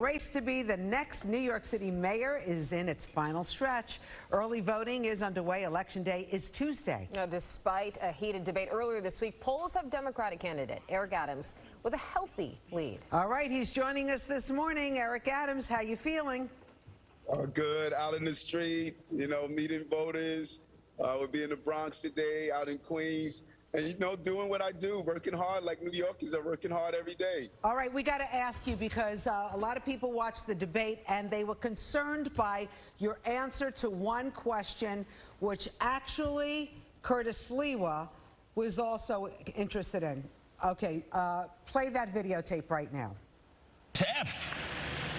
Race to be the next New York City mayor is in its final stretch. Early voting is underway. Election day is Tuesday. Now, despite a heated debate earlier this week, polls have Democratic candidate Eric Adams with a healthy lead. All right, he's joining us this morning. Eric Adams, how you feeling? Good. Out in the street, meeting voters. We'll be in the Bronx today, out in Queens. And, doing what I do, working hard like New Yorkers are working hard every day. All right, we got to ask you because a lot of people watched the debate and they were concerned by your answer to one question, which actually Curtis Sliwa was also interested in. Okay, play that videotape right now. F.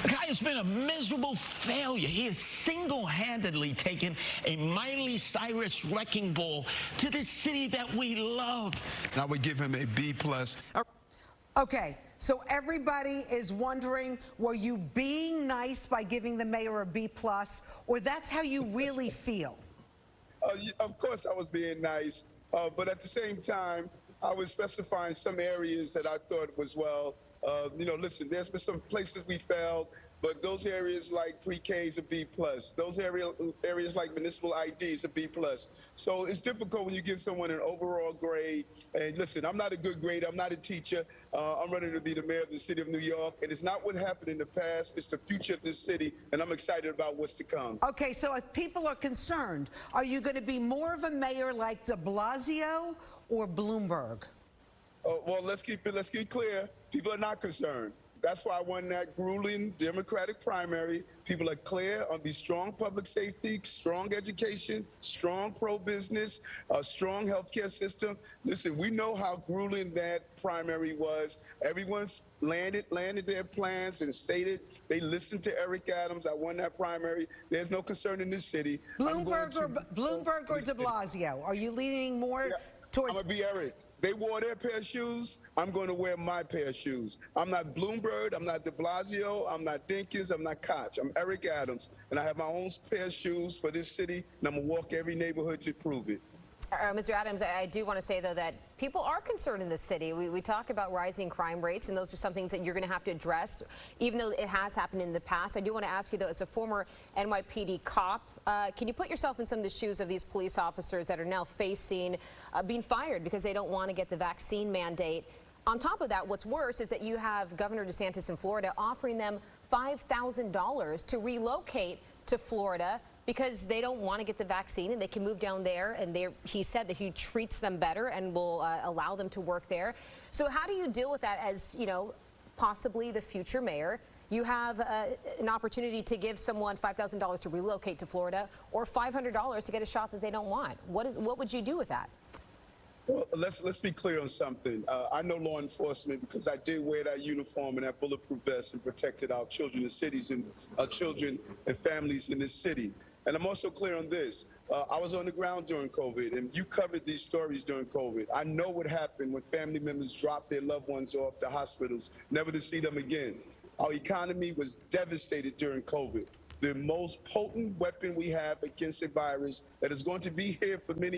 The guy has been a miserable failure. He has single-handedly taken a Miley Cyrus wrecking ball to this city that we love. And I would give him a B+. Okay, so everybody is wondering, were you being nice by giving the mayor a B+, or that's how you really feel? Of course I was being nice, but at the same time, I was specifying some areas that I thought was, listen, there's been some places we failed, but those areas like pre-K is a B+. Those areas like municipal ID is a B+. So it's difficult when you give someone an overall grade. And listen, I'm not a good grader. I'm not a teacher. I'm running to be the mayor of the city of New York. And it's not what happened in the past. It's the future of this city. And I'm excited about what's to come. Okay, so if people are concerned, are you going to be more of a mayor like de Blasio or Bloomberg? Well, let's keep it clear. People are not concerned. That's why I won that grueling Democratic primary. People are clear on the strong public safety, strong education, strong pro-business, a strong healthcare system. Listen, we know how grueling that primary was. Everyone's landed their plans and stated they listened to Eric Adams. I won that primary. There's no concern in this city. Bloomberg or de Blasio? Are you leaning more towards? I'm going to be Eric. They wore their pair of shoes. I'm going to wear my pair of shoes. I'm not Bloomberg. I'm not de Blasio. I'm not Dinkins. I'm not Koch. I'm Eric Adams. And I have my own pair of shoes for this city, and I'm going to walk every neighborhood to prove it. Mr. Adams, I do want to say, though, that people are concerned in this city. We talk about rising crime rates, and those are some things that you're going to have to address, even though it has happened in the past. I do want to ask you, though, as a former NYPD cop, can you put yourself in some of the shoes of these police officers that are now facing being fired because they don't want to get the vaccine mandate? On top of that, what's worse is that you have Governor DeSantis in Florida offering them $5,000 to relocate to Florida because they don't want to get the vaccine and they can move down there, and he said that he treats them better and will allow them to work there. So how do you deal with that as, possibly the future mayor? You have an opportunity to give someone $5,000 to relocate to Florida or $500 to get a shot that they don't want. What would you do with that? Well, let's be clear on something. I know law enforcement because I did wear that uniform and that bulletproof vest and protected our children in cities and our children and families in this city. And I'm also clear on this. I was on the ground during COVID, and you covered these stories during COVID. I know what happened when family members dropped their loved ones off to hospitals, never to see them again. Our economy was devastated during COVID. The most potent weapon we have against a virus that is going to be here for many years.